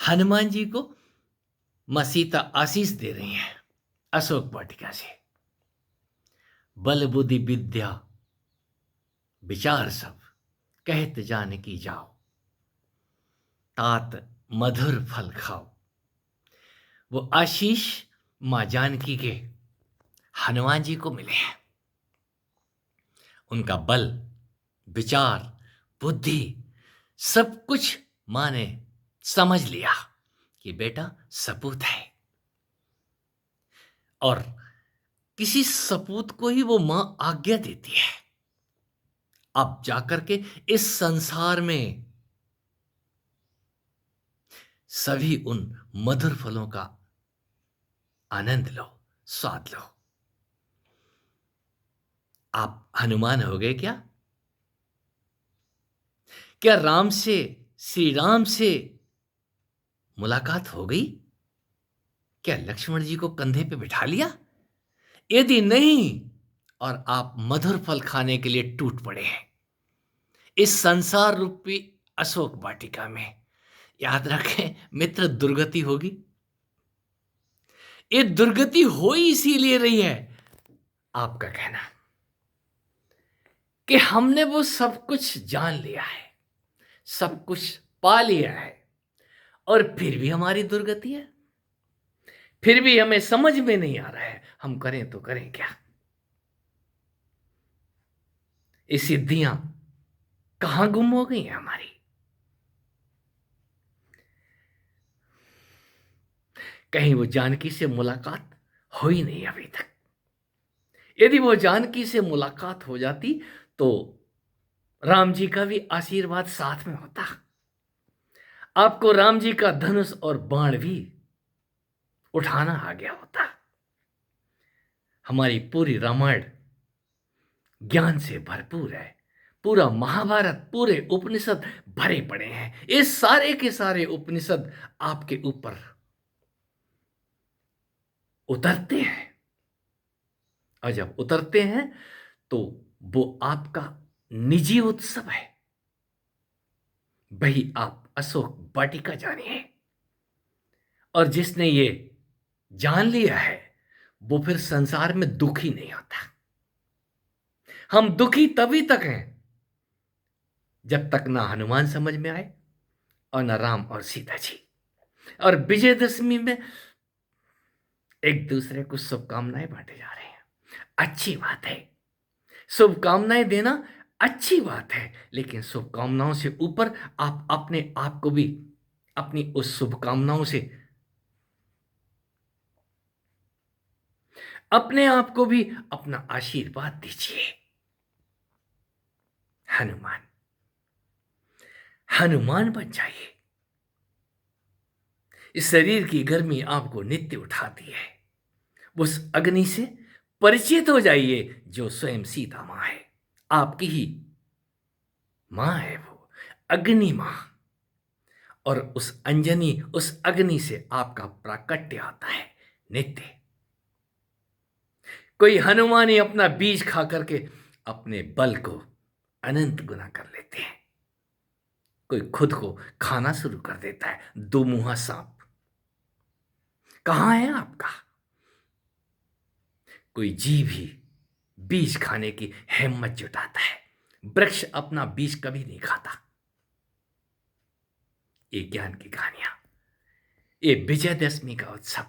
हनुमान जी को माँ सीता आशीष दे रही हैं अशोक वाटिका से। बल बुद्धि विद्या विचार सब कहत जानकी जाओ, तात मधुर फल खाओ। वो आशीष माँ जानकी के हनुमान जी को मिले हैं। उनका बल, विचार, बुद्धि सब कुछ माँ ने समझ लिया कि बेटा सपूत है, और किसी सपूत को ही वो माँ आज्ञा देती है, अब जाकर के इस संसार में सभी उन मधुर फलों का आनंद लो, स्वाद लो। आप हनुमान हो गए क्या? क्या राम से, श्री राम से मुलाकात हो गई? क्या लक्ष्मण जी को कंधे पे बिठा लिया? यदि नहीं, और आप मधुर फल खाने के लिए टूट पड़े हैं इस संसार रूपी अशोक वाटिका में, याद रखें मित्र, दुर्गति होगी। ये दुर्गति हो ही इसीलिए रही है, आपका कहना, कि हमने वो सब कुछ जान लिया है, सब कुछ पा लिया है, और फिर भी हमारी दुर्गति है। फिर भी हमें समझ में नहीं आ रहा है हम करें तो करें क्या। ये सिद्धियां कहां गुम हो गई हैं हमारी? कहीं वो जानकी से मुलाकात हो ही नहीं अभी तक। यदि वो जानकी से मुलाकात हो जाती तो राम जी का भी आशीर्वाद साथ में होता, आपको राम जी का धनुष और बाण भी उठाना आ गया होता। हमारी पूरी रामायण ज्ञान से भरपूर है, पूरा महाभारत, पूरे उपनिषद भरे पड़े हैं। ये सारे के सारे उपनिषद आपके ऊपर उतरते हैं, और जब उतरते हैं तो वो आपका निजी उत्सव है। वही आप अशोक वाटिका जानिए, और जिसने ये जान लिया है वो फिर संसार में दुखी नहीं होता। हम दुखी तभी तक हैं जब तक ना हनुमान समझ में आए और ना राम और सीता जी। और विजयदशमी में एक दूसरे को शुभकामनाएं बांटे जा रहे हैं, अच्छी बात है। शुभकामनाएं देना अच्छी बात है, लेकिन शुभकामनाओं से ऊपर आप अपने आप को भी अपनी उस शुभकामनाओं से, अपने आप को भी अपना आशीर्वाद दीजिए। हनुमान, हनुमान बन जाइए। इस शरीर की गर्मी आपको नित्य उठाती है, उस अग्नि से परिचित हो जाइए जो स्वयं सीता मां है। आपकी ही मां है वो, अग्नि मां। और उस अंजनी, उस अग्नि से आपका प्राकट्य आता है नित्य। कोई हनुमान ही अपना बीज खा करके अपने बल को अनंत गुना कर लेते हैं। कोई खुद को खाना शुरू कर देता है, दो मुंहा सांप। कहां है आपका? कोई जीव ही बीज खाने की हिम्मत जुटाता है, वृक्ष अपना बीज कभी नहीं खाता। ये ज्ञान की कहानियां, ये विजयदशमी का उत्सव,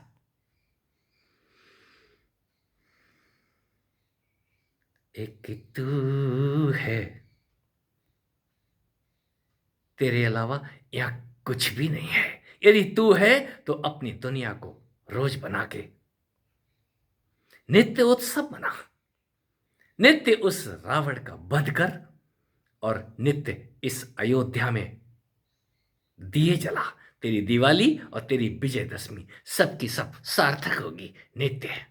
एक तू है, तेरे अलावा यहां कुछ भी नहीं है। यदि तू है तो अपनी दुनिया को रोज बना के नित्य उत्सव बना, नित्य उस रावण का वध कर, और नित्य इस अयोध्या में दिए जला। तेरी दिवाली और तेरी विजयदशमी सबकी सब सार्थक होगी, नित्य है।